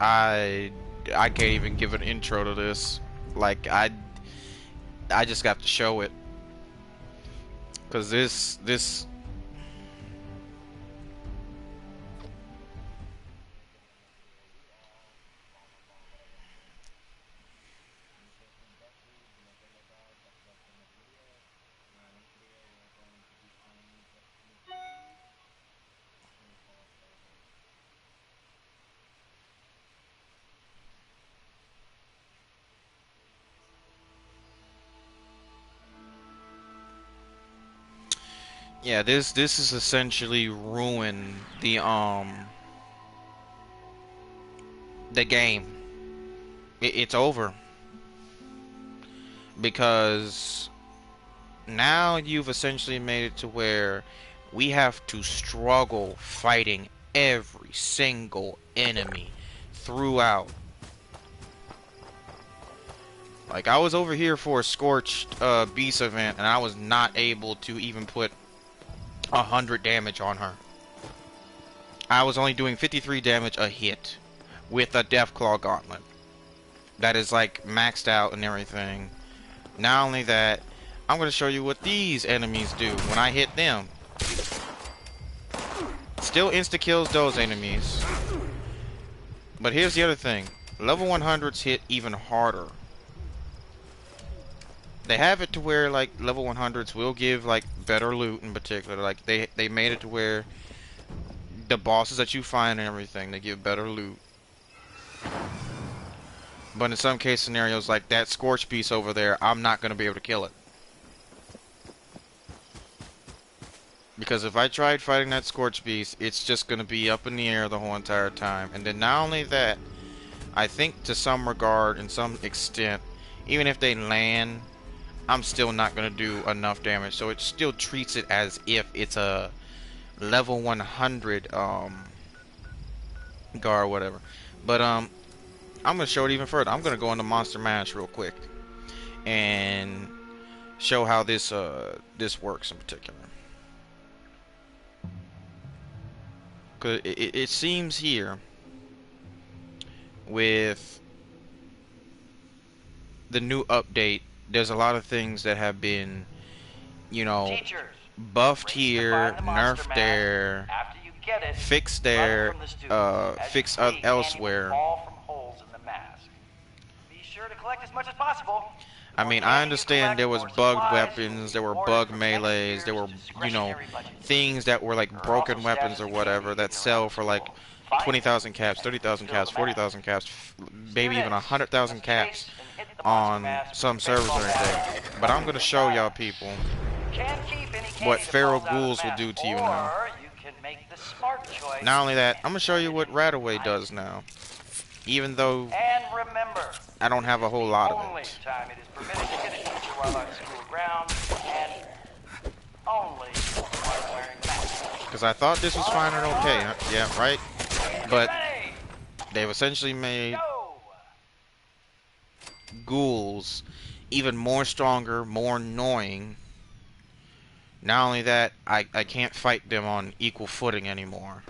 I I can't even give an intro to this. Like I just got to show it, cause this yeah, this is essentially ruin the game. It's over because now you've essentially made it to where we have to struggle fighting every single enemy throughout. Like, I was over here for a Scorched Beast event, and I was not able to even put 100 damage on her. I was only doing 53 damage a hit with a Deathclaw Gauntlet. That is, like, maxed out and everything. Not only that, I'm going to show you what these enemies do when I hit them. Still insta-kills those enemies. But here's the other thing. Level 100s hit even harder. They have it to where, like, level 100s will give, like, better loot in particular. Like, they made it to where the bosses that you find and everything, they give better loot. But in some case scenarios, like that Scorch Beast over there, I'm not going to be able to kill it. Because if I tried fighting that Scorch Beast, it's just going to be up in the air the whole entire time. And then not only that, I think to some regard, in some extent, even if they land, I'm still not going to do enough damage. So it still treats it as if it's a level 100 guard or whatever. But I'm going to show it even further. I'm going to go into Monster Mash real quick and show how this this works in particular. Cause it seems here with the new update, there's a lot of things that have been, you know, buffed here, nerfed there, fixed there, fixed elsewhere. I mean, I understand there was bugged weapons, there were bug melees, there were, you know, things that were like broken weapons or whatever that sell for like 20,000 caps, 30,000 caps, 40,000 caps, maybe even 100,000 caps on some servers or anything. But I'm going to show y'all people what Feral Ghouls will do to you now. Not only that, I'm going to show you what Radaway does now. Even though I don't have a whole lot of it. Because I thought this was fine and okay. Yeah, right? But they've essentially made ghouls even more stronger, more annoying. Not only that, I can't fight them on equal footing anymore.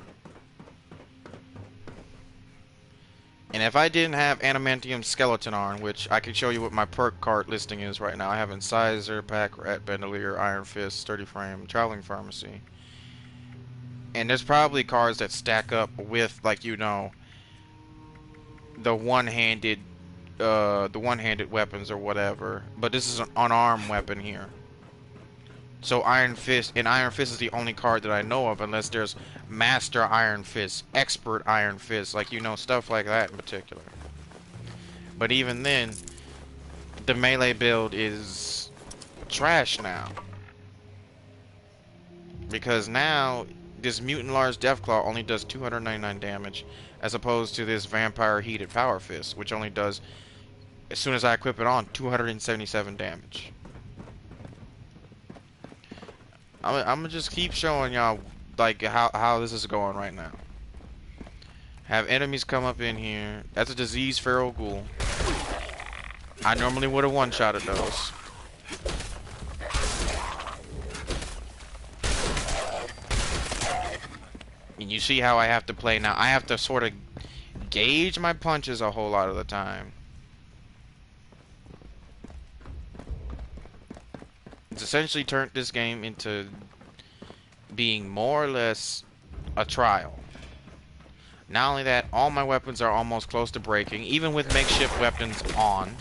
And if I didn't have Adamantium Skeleton Arm, which I could show you what my perk card listing is right now. I have Incisor, Pack Rat, Bandolier, Iron Fist, Sturdy Frame, Traveling Pharmacy. And there's probably cards that stack up with, like, you know, the one-handed weapons or whatever. But this is an unarmed weapon here. So Iron Fist, and Iron Fist is the only card that I know of, unless there's Master Iron Fist, Expert Iron Fist, like, you know, stuff like that in particular. But even then, the melee build is trash now. Because now, this Mutant Large Deathclaw only does 299 damage, as opposed to this Vampire Heated Power Fist, which only does, as soon as I equip it on, 277 damage. I'm gonna just keep showing y'all like how this is going right now. Have enemies come up in here. That's a diseased feral ghoul. I normally would have one-shotted those. And you see how I have to play now. I have to sort of gauge my punches a whole lot of the time. It's essentially turned this game into being more or less a trial. Not only that, all my weapons are almost close to breaking, even with makeshift weapons on.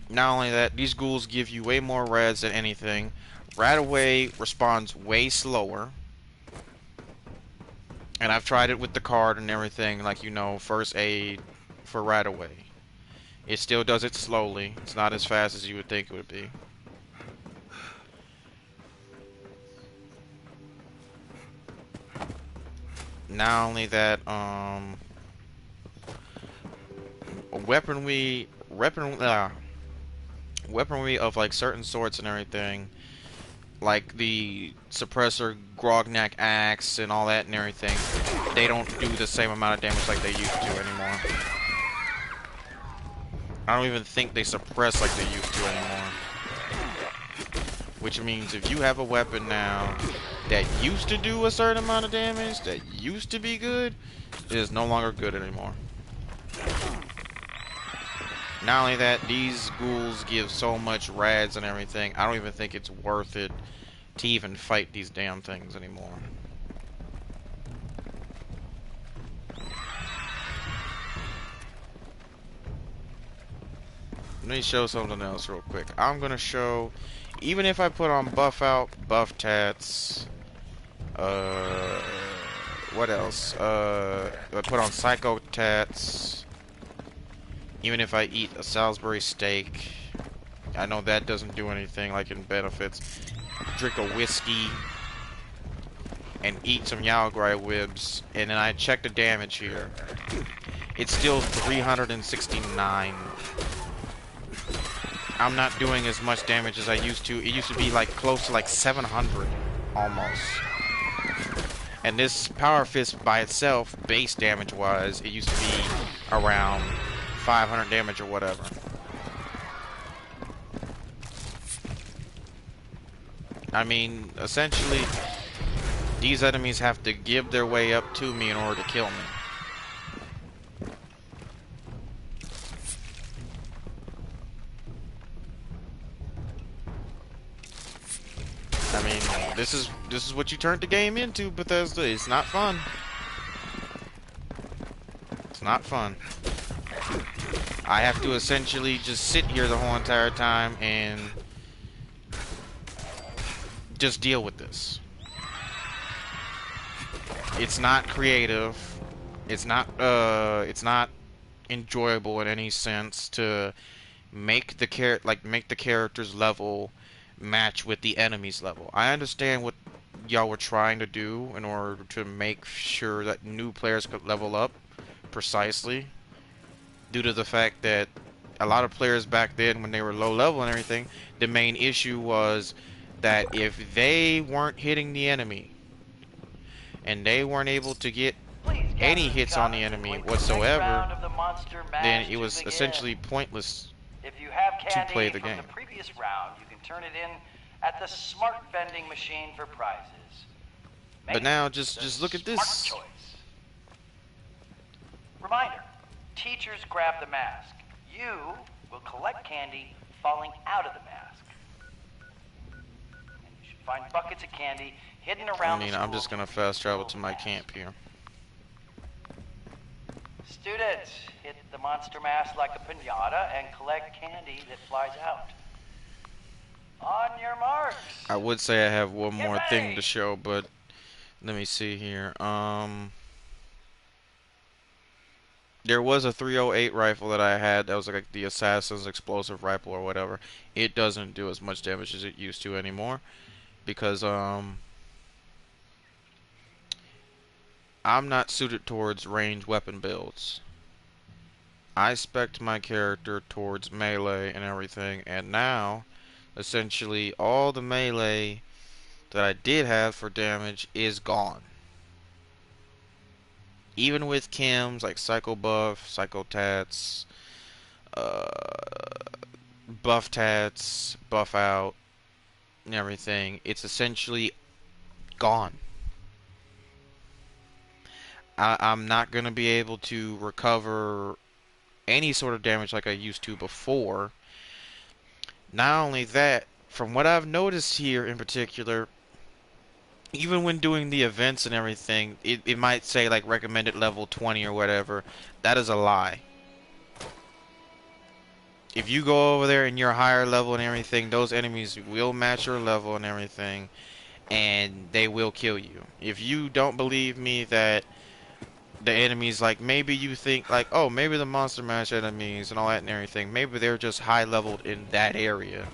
Not only that, these ghouls give you way more reds than anything. Right away responds way slower. And I've tried it with the card and everything, like, you know, first aid for right away. It still does it slowly. It's not as fast as you would think it would be. Not only that, weaponry of like certain sorts and everything, like the suppressor Grognak axe and all that and everything, they don't do the same amount of damage like they used to anymore. I don't even think they suppress like they used to anymore. Which means if you have a weapon now that used to do a certain amount of damage, that used to be good, it is no longer good anymore. Not only that, these ghouls give so much rads and everything, I don't even think it's worth it to even fight these damn things anymore. Let me show something else real quick. I'm gonna show, even if I put on buff out, buff tats, what else? I put on psycho tats. Even if I eat a Salisbury steak, I know that doesn't do anything like in benefits. Drink a whiskey and eat some Yalgrai Wibs, and then I check the damage here. It's still 369. I'm not doing as much damage as I used to. It used to be like close to like 700 almost. And this Power Fist by itself, base damage wise, it used to be around 500 damage or whatever. I mean, essentially, these enemies have to give their way up to me in order to kill me. I mean, this is what you turned the game into, Bethesda. It's not fun. It's not fun. I have to essentially just sit here the whole entire time and just deal with this. It's not creative. It's not enjoyable in any sense to make the character's level match with the enemy's level. I understand what y'all were trying to do in order to make sure that new players could level up precisely, due to the fact that a lot of players back then, when they were low level and everything, the main issue was that if they weren't hitting the enemy and they weren't able to get any hits on the enemy whatsoever, then it was essentially pointless to play the game. The previous round, you can turn it in at the smart vending machine for prizes. But now, just look at this. Reminder: teachers grab the mask. You will collect candy falling out of the mask. And you should find buckets of candy hidden around the school. I'm just gonna fast travel to my camp here. Students, hit the monster mask like a piñata and collect candy that flies out. On your marks. I would say I have one more thing to show, but let me see here. There was a 308 rifle that I had that was like the Assassin's explosive rifle or whatever. It doesn't do as much damage as it used to anymore because I'm not suited towards ranged weapon builds. I spec'd my character towards melee and everything, and now essentially all the melee that I did have for damage is gone. Even with chems like Psycho Buff, Psycho Tats, Buff Tats, Buff Out, and everything, it's essentially gone. I'm not gonna be able to recover any sort of damage like I used to before. Not only that, from what I've noticed here in particular, even when doing the events and everything, it might say like recommended level 20 or whatever. That is a lie. If you go over there and you're higher level and everything, those enemies will match your level and everything, and they will kill you. If you don't believe me that the enemies, like, maybe you think like, oh, maybe the monster mash enemies and all that and everything, maybe they're just high leveled in that area.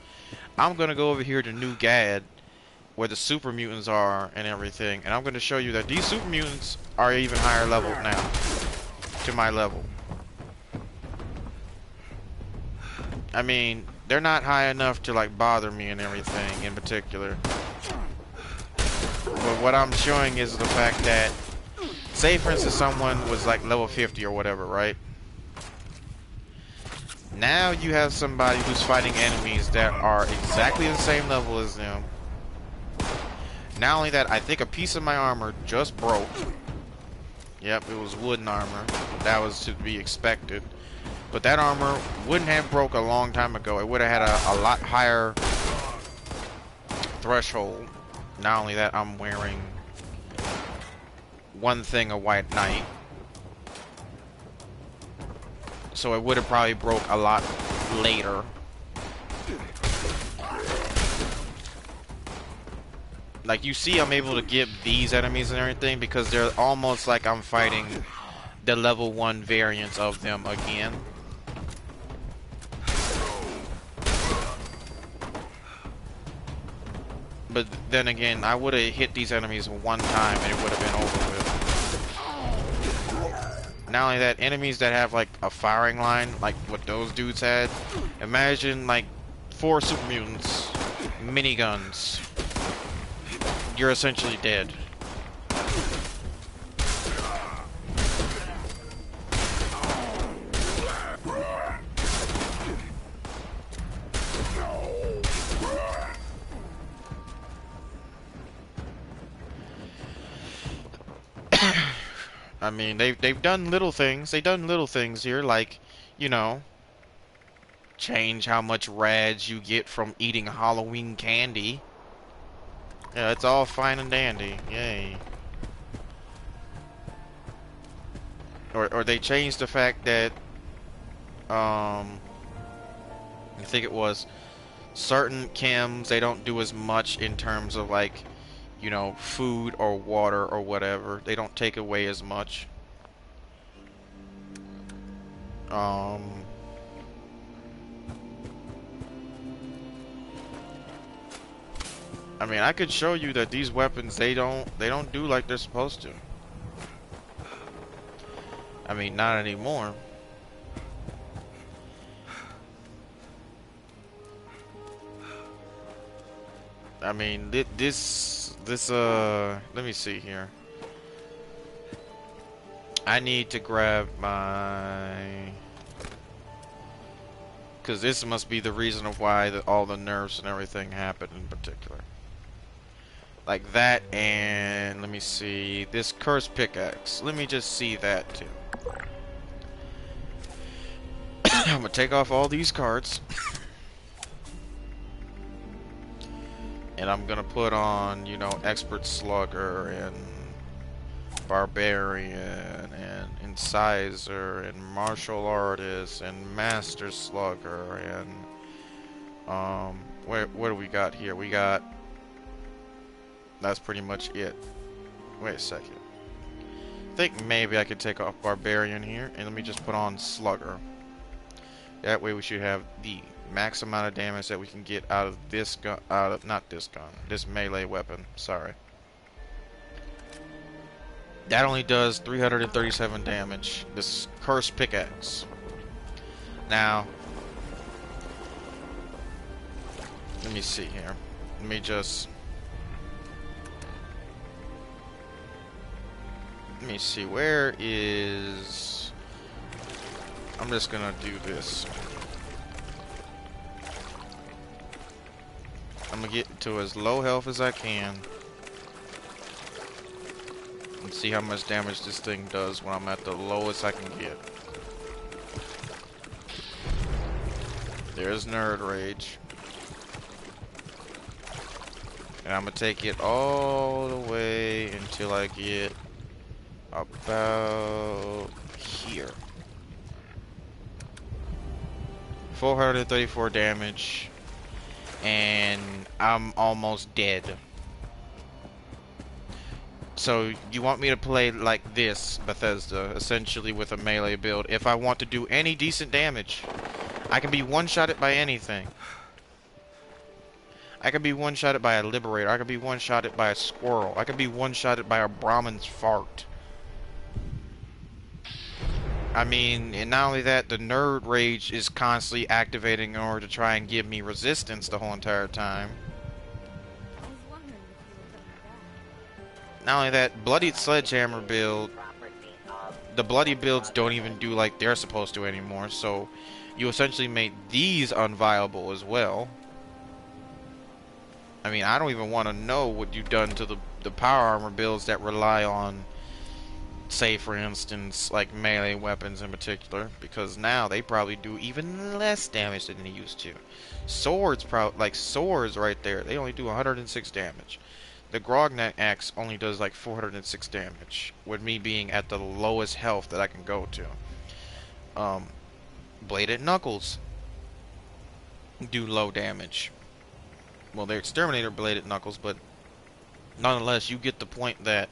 I'm gonna go over here to New Gad, where the super mutants are and everything, and I'm gonna show you that these super mutants are even higher level now to my level. I mean, they're not high enough to like bother me and everything in particular. But what I'm showing is the fact that, say for instance someone was like level 50 or whatever, right? Now you have somebody who's fighting enemies that are exactly the same level as them. Not only that, I think a piece of my armor just broke. Yep, it was wooden armor. That was to be expected. But that armor wouldn't have broke a long time ago. It would have had a lot higher threshold. Not only that, I'm wearing one thing of White Knight. So it would have probably broke a lot later. Like, you see, I'm able to get these enemies and everything because they're almost like I'm fighting the level 1 variants of them again. But then again, I would have hit these enemies one time and it would have been over with. Not only that, enemies that have like a firing line, like what those dudes had. Imagine like 4 super mutants, miniguns. You're essentially dead. I mean, they've done little things. They've done little things here, like, you know, change how much rads you get from eating Halloween candy. Yeah, it's all fine and dandy. Yay. Or they changed the fact that, I think it was certain chems, they don't do as much in terms of like, you know, food or water or whatever. They don't take away as much. I mean, I could show you that these weapons, they don't do like they're supposed to. I mean, not anymore. I mean, this let me see here. I need to grab my, because this must be the reason of why all the nerfs and everything happened in particular. Like that, and let me see, this cursed pickaxe. Let me just see that too. I'm gonna take off all these cards. And I'm gonna put on, you know, expert slugger and barbarian and incisor and martial artist and master slugger and what do we got here? We got, that's pretty much it. Wait a second. I think maybe I could take off barbarian here and let me just put on slugger. That way we should have the max amount of damage that we can get out of this gun, this melee weapon, sorry. That only does 337 damage, this cursed pickaxe. Now, let me see here. Let me see, where is, I'm just gonna do this. I'm gonna get to as low health as I can. and see how much damage this thing does when I'm at the lowest I can get. There's Nerd Rage. And I'm gonna take it all the way until I get about here. 434 damage. And I'm almost dead. So you want me to play like this, Bethesda, essentially with a melee build. If I want to do any decent damage, I can be one-shotted by anything. I could be one-shotted by a Liberator. I could be one-shotted by a squirrel. I could be one-shotted by a Brahmin's fart. I mean, and not only that, the Nerd Rage is constantly activating in order to try and give me resistance the whole entire time. Not only that, Bloodied Sledgehammer build, the Bloody builds don't even do like they're supposed to anymore, so you essentially make these unviable as well. I mean, I don't even want to know what you've done to the power armor builds that rely on, say for instance, like melee weapons in particular, because now they probably do even less damage than they used to. Swords, like swords right there, they only do 106 damage. The Grognak axe only does like 406 damage, with me being at the lowest health that I can go to. Bladed Knuckles do low damage. Well, they're Exterminator Bladed Knuckles, but nonetheless, you get the point that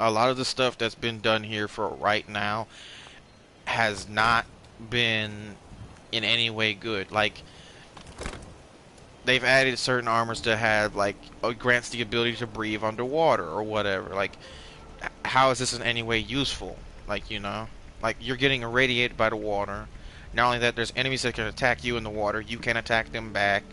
a lot of the stuff that's been done here for right now has not been in any way good. Like, they've added certain armors to have, like, grants the ability to breathe underwater or whatever. Like, how is this in any way useful? Like, you know, like, you're getting irradiated by the water. Not only that, there's enemies that can attack you in the water. You can attack them back.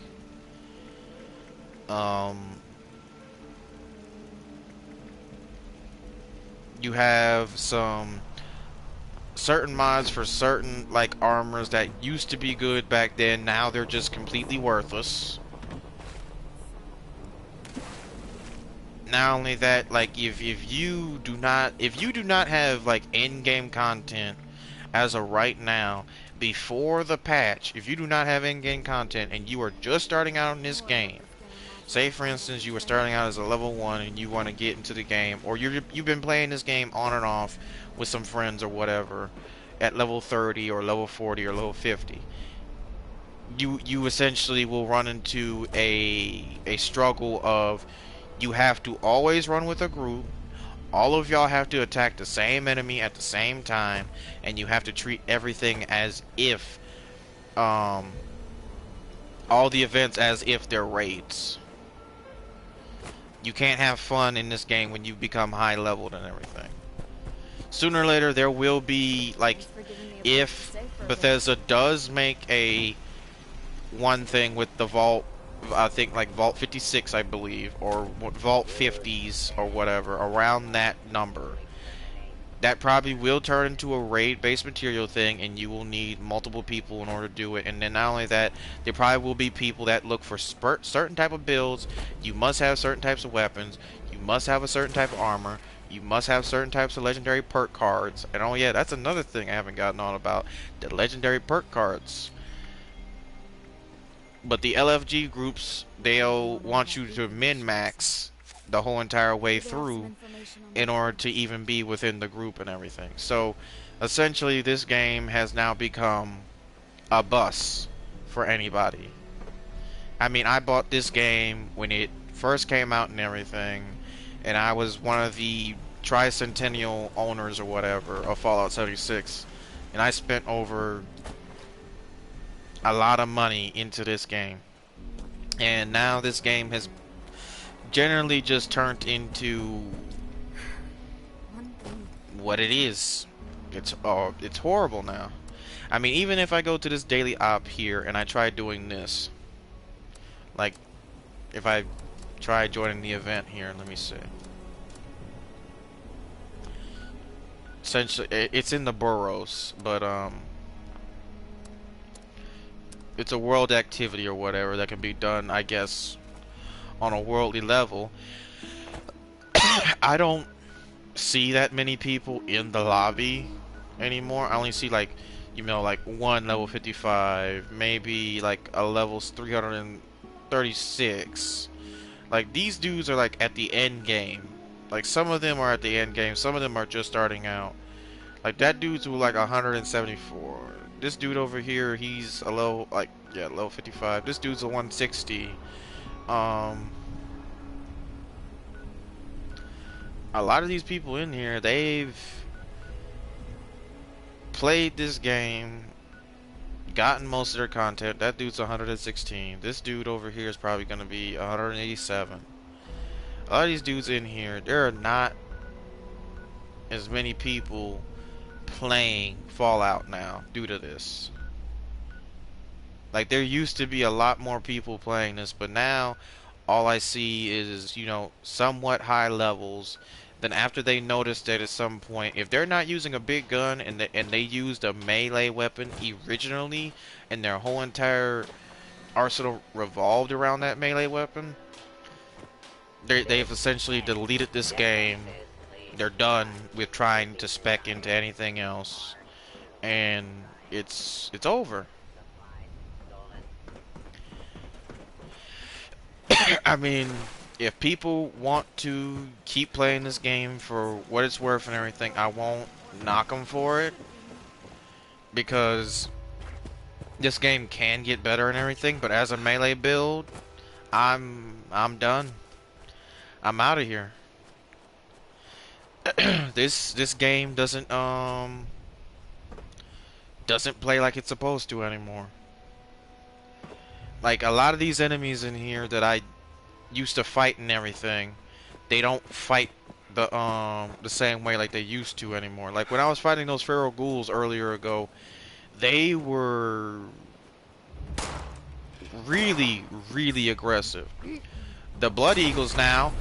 You have some certain mods for certain, like, armors that used to be good back then. Now they're just completely worthless. Not only that, like, if you do not have like in-game content as of right now, before the patch, if you do not have in-game content and you are just starting out in this game, say for instance you were starting out as a level 1 and you want to get into the game, or you've been playing this game on and off with some friends or whatever at level 30 or level 40 or level 50, you essentially will run into a struggle of, you have to always run with a group. All of y'all have to attack the same enemy at the same time, and you have to treat everything as if, all the events as if they're raids. You can't have fun in this game when you become high leveled and everything. Sooner or later there will be, like, if Bethesda does make a one thing with the Vault, I think like Vault 56 I believe, or Vault 50s or whatever, around that number, that probably will turn into a raid based material thing, and you will need multiple people in order to do it. And then not only that, there probably will be people that look for certain type of builds. You must have certain types of weapons, you must have a certain type of armor, you must have certain types of legendary perk cards. And oh yeah, that's another thing I haven't gotten on about, the legendary perk cards. But the LFG groups, they'll want you to min-max the whole entire way through in order to even be within the group and everything. So essentially this game has now become a bus for anybody. I mean, I bought this game when it first came out and everything, and I was one of the tricentennial owners or whatever of Fallout 76, and I spent over a lot of money into this game, and now this game has generally just turned into what it is. It's horrible now. I mean, even if I go to this daily op here and I try doing this, like if I try joining the event here, let me see. Essentially, it's in the burrows, but it's a world activity or whatever that can be done, I guess, on a worldly level. I don't see that many people in the lobby anymore. I only see like, you know, like one level 55, maybe like a level 336. Like these dudes are like at the end game. Like some of them are at the end game, some of them are just starting out. Like that dude's who like 174. This dude over here, he's a low, like, yeah, low 55. This dude's a 160. Um, a lot of these people in here, they've played this game, gotten most of their content. That dude's 116. This dude over here is probably going to be 187. A lot of these dudes in here, there are not as many people playing Fallout now due to this. Like there used to be a lot more people playing this, but now all I see is, you know, somewhat high levels. Then after they notice that at some point, if they're not using a big gun and they used a melee weapon originally, and their whole entire arsenal revolved around that melee weapon, they've essentially deleted this game. They're done with trying to spec into anything else, and it's over. I mean, if people want to keep playing this game for what it's worth and everything, I won't knock them for it, because this game can get better and everything. But as a melee build, I'm done. I'm out of here. This game doesn't play like it's supposed to anymore. Like a lot of these enemies in here that I used to fight and everything, they don't fight the same way like they used to anymore. Like when I was fighting those feral ghouls earlier ago, they were really aggressive. The Blood Eagles now,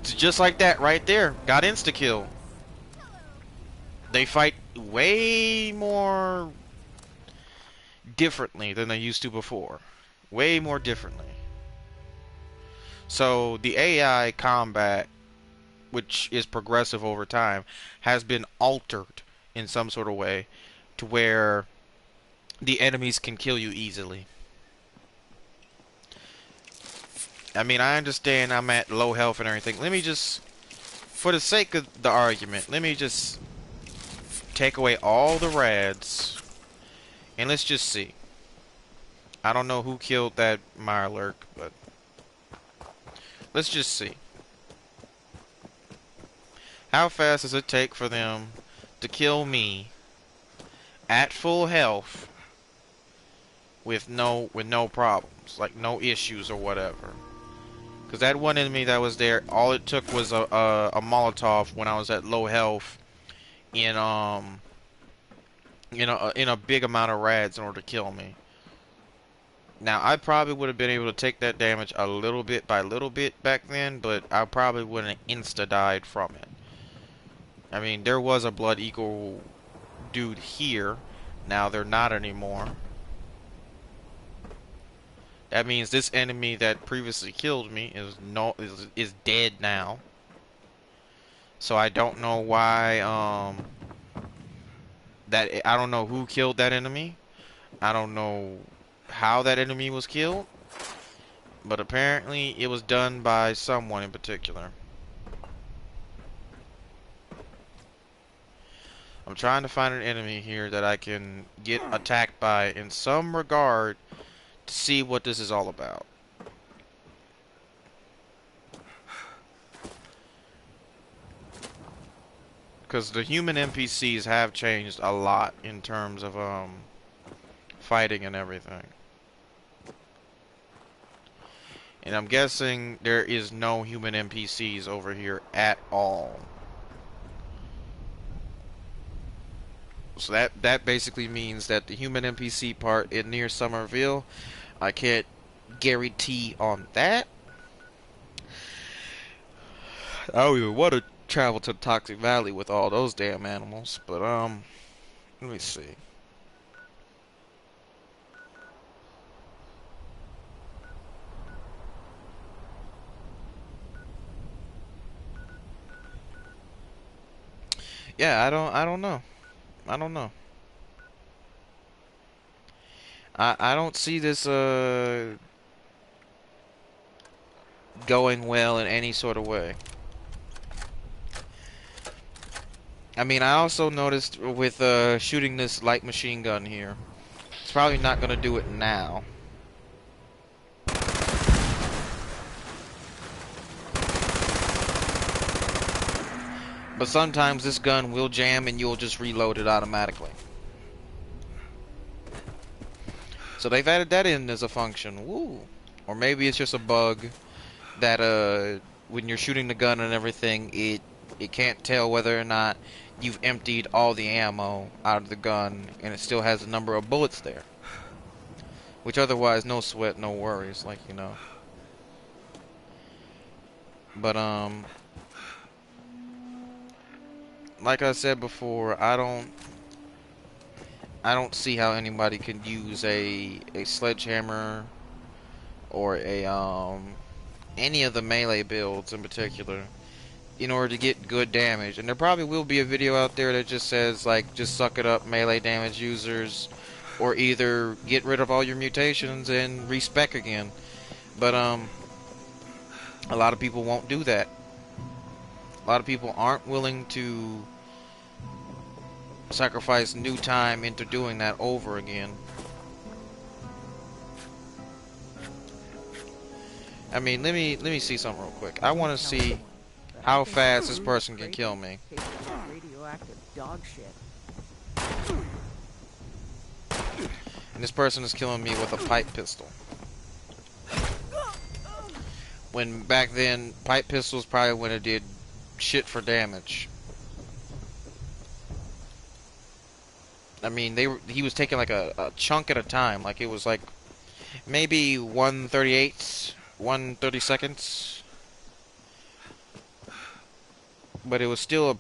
just like that right there, got insta kill. They fight way more differently than they used to before. Way more differently. So the AI combat, which is progressive over time, has been altered in some sort of way to where the enemies can kill you easily. I mean, I understand I'm at low health and everything. Let me just, for the sake of the argument, let me just take away all the rads, and let's just see. I don't know who killed that Mirelurk, but let's just see. How fast does it take for them to kill me at full health with no problems, like no issues or whatever? Because that one enemy that was there, all it took was a Molotov when I was at low health in in a big amount of rads in order to kill me. Now I probably would have been able to take that damage a little bit by little bit back then, but I probably wouldn't have insta died from it. I mean, there was a Blood Eagle dude here. Now they're not anymore. That means this enemy that previously killed me is dead now. So I don't know why I don't know who killed that enemy. I don't know how that enemy was killed, but apparently it was done by someone in particular. I'm trying to find an enemy here that I can get attacked by in some regard to see what this is all about. Because the human NPCs have changed a lot in terms of fighting and everything. And I'm guessing there is no human NPCs over here at all. So that basically means that the human NPC part in near Somerville, I can't guarantee on that. I don't even want to travel to the Toxic Valley with all those damn animals, but let me see. Yeah, I don't know. I don't know. I don't see this going well in any sort of way. I mean, I also noticed with shooting this light machine gun here, it's probably not gonna do it now. But sometimes this gun will jam and you'll just reload it automatically. So they've added that in as a function. Woo. Or maybe it's just a bug that when you're shooting the gun and everything, it can't tell whether or not you've emptied all the ammo out of the gun and it still has a number of bullets there. Which otherwise no sweat, no worries, like, you know. But like I said before, I don't see how anybody can use a sledgehammer or a any of the melee builds in particular in order to get good damage. And there probably will be a video out there that just says like just suck it up melee damage users, or either get rid of all your mutations and respec again. But a lot of people won't do that. A lot of people aren't willing to sacrifice new time into doing that over again. I mean, let me see something real quick. I want to see how fast this person can kill me. Radioactive dog shit. And this person is killing me with a pipe pistol. When back then, pipe pistols probably when it did shit for damage. I mean, he was taking like a chunk at a time. Like it was like maybe 1/38, 1/32. But it was still a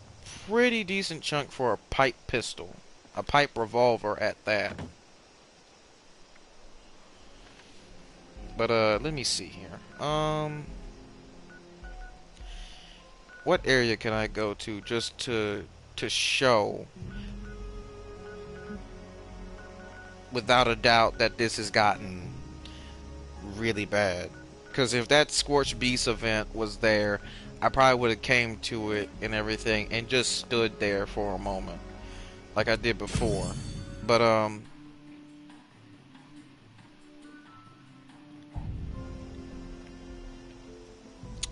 pretty decent chunk for a pipe pistol. A pipe revolver at that. But let me see here. What area can I go to just to show without a doubt that this has gotten really bad? Because if that Scorched Beast event was there, I probably would have came to it and everything and just stood there for a moment like I did before. But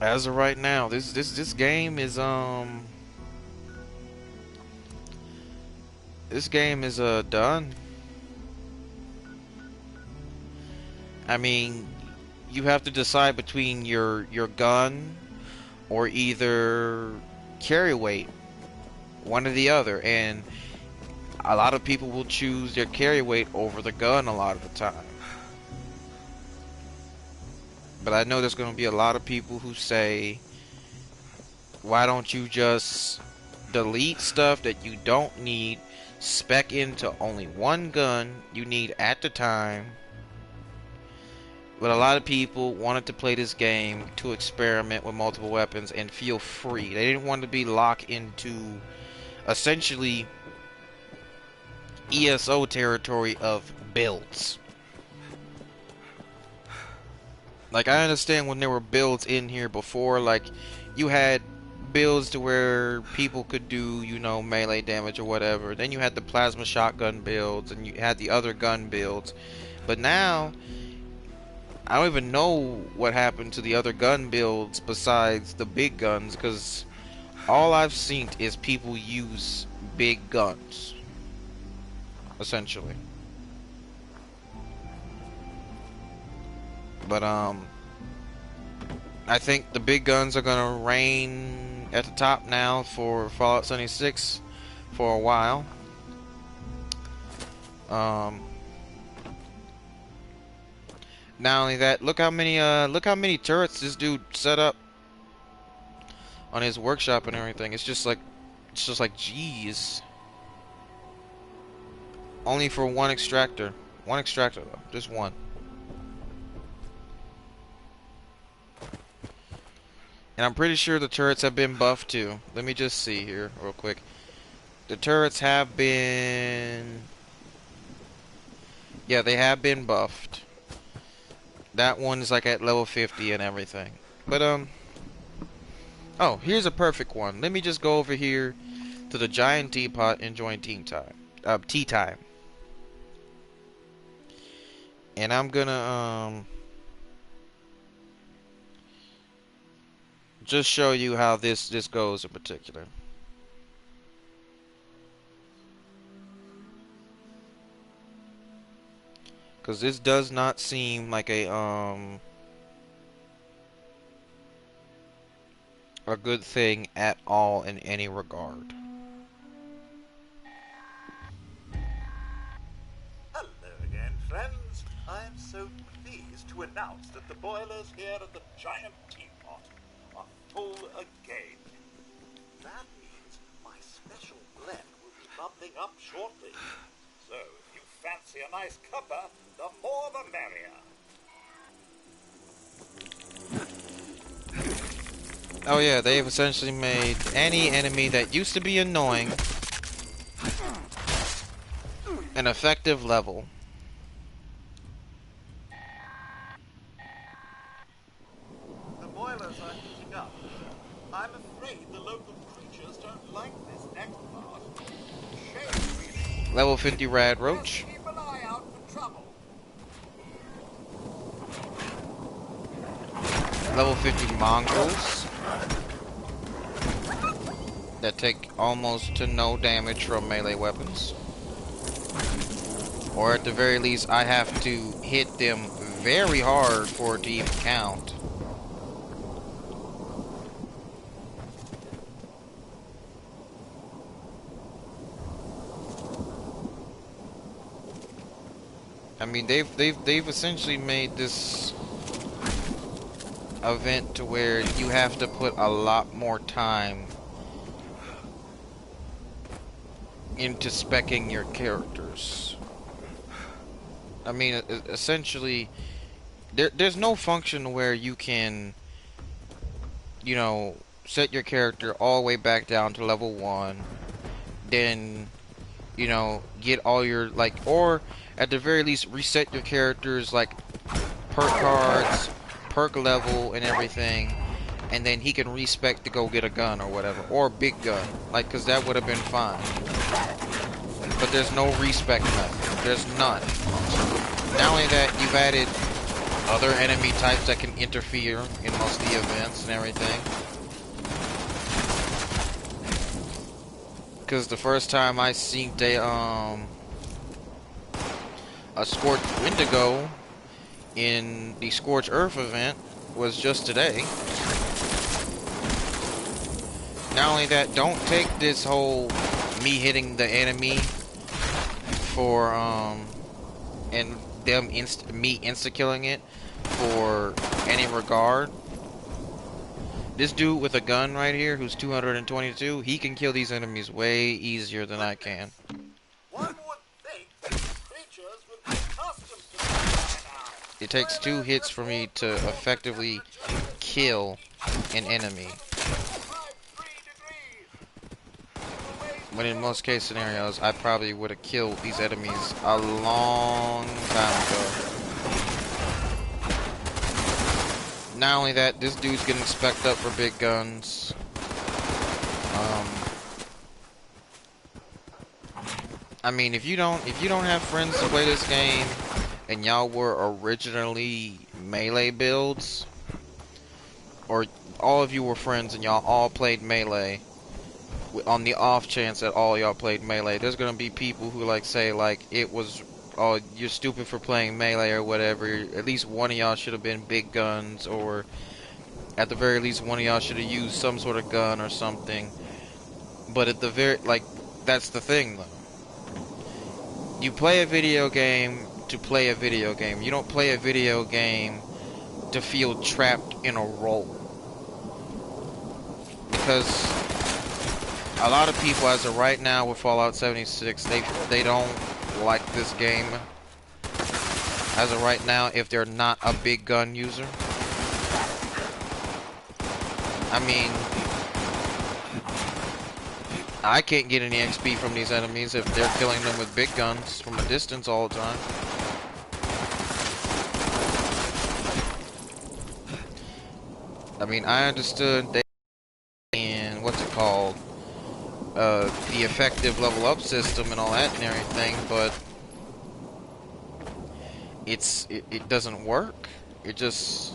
as of right now, this game is this game is done. I mean, you have to decide between your gun or either carry weight, one or the other, and a lot of people will choose their carry weight over the gun a lot of the time. But I know there's going to be a lot of people who say, why don't you just delete stuff that you don't need, spec into only one gun you need at the time. But a lot of people wanted to play this game to experiment with multiple weapons and feel free. They didn't want to be locked into essentially ESO territory of builds. Like, I understand when there were builds in here before, like, you had builds to where people could do, you know, melee damage or whatever. Then you had the plasma shotgun builds, and you had the other gun builds. But now, I don't even know what happened to the other gun builds besides the big guns, because all I've seen is people use big guns, essentially. But I think the big guns are gonna reign at the top now for Fallout 76 for a while. Not only that, look how many turrets this dude set up on his workshop and everything. It's just like geez. Only for one extractor. One extractor though, just one. And I'm pretty sure the turrets have been buffed too. Let me just see here real quick. The turrets have been... Yeah, they have been buffed. That one is like at level 50 and everything. But, oh, here's a perfect one. Let me just go over here to the giant teapot and join tea time. Tea time. And I'm gonna, just show you how this goes in particular. Because this does not seem like a good thing at all in any regard. Hello again, friends. I'm so pleased to announce that the boilers here at the giant teapot are full again. That means my special blend will be bubbling up shortly. So, if you fancy a nice cuppa, the more the merrier. Oh yeah, they've essentially made any enemy that used to be annoying an effective level. The boilers are heating up. I'm afraid the local creatures don't like this next part. Shame, really. Level 50 Rad Roach. Keep an eye out for trouble. Level 50 Mongrels. That take almost to no damage from melee weapons. Or at the very least, I have to hit them very hard for it to even count. I mean, they've essentially made this event to where you have to put a lot more time into speccing your characters. I mean, essentially, there's no function where you can, you know, set your character all the way back down to level 1, then, you know, get all your, like, or at the very least reset your characters, like, perk cards, perk level, and everything, and then he can respec to go get a gun or whatever, or a big gun, like, because that would have been fine. But there's no respec method. There's none. Not only that, you've added other enemy types that can interfere in most of the events and everything. Because the first time I seen a Scorched Wendigo in the Scorched Earth event was just today. Not only that, don't take this whole me hitting the enemy for and them me insta-killing it for any regard. This dude with a gun right here, who's 222, he can kill these enemies way easier than I can. One would think creatures would be accustomed to that by now. It takes 2 hits for me to effectively kill an enemy. When in most case scenarios, I probably would have killed these enemies a long time ago. Not only that, this dude's getting spec'd up for big guns. I mean, if you don't have friends to play this game, and y'all were originally melee builds, or all of you were friends and y'all all played melee, on the off chance that all y'all played melee, there's gonna be people who like say like it was, oh, you're stupid for playing melee or whatever. At least one of y'all should have been big guns, or at the very least one of y'all should have used some sort of gun or something. But at the very, like, that's the thing though. You play a video game to play a video game. You don't play a video game to feel trapped in a role. Because a lot of people, as of right now with Fallout 76, they don't like this game. As of right now, if they're not a big gun user. I mean, I can't get any XP from these enemies if they're killing them with big guns from a distance all the time. I mean, I understood they and what's it called, the effective level up system and all that and everything, but it doesn't work. It just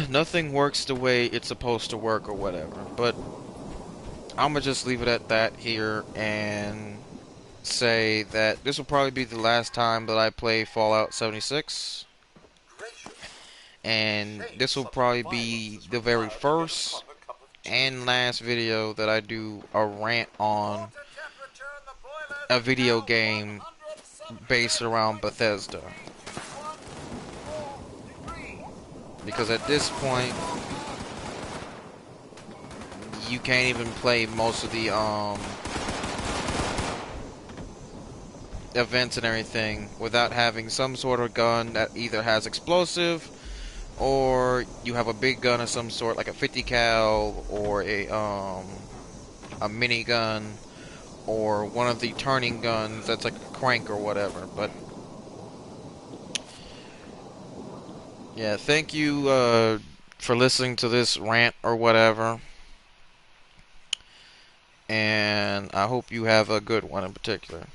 nothing works the way it's supposed to work or whatever. But I'm gonna just leave it at that here and say that this will probably be the last time that I play Fallout 76. And this will probably be the very first and last video that I do a rant on a video game based around Bethesda. Because at this point, you can't even play most of the events and everything without having some sort of gun that either has explosive or you have a big gun of some sort, like a 50 cal or a minigun or one of the turning guns that's like a crank or whatever. But yeah, thank you for listening to this rant or whatever, and I hope you have a good one in particular.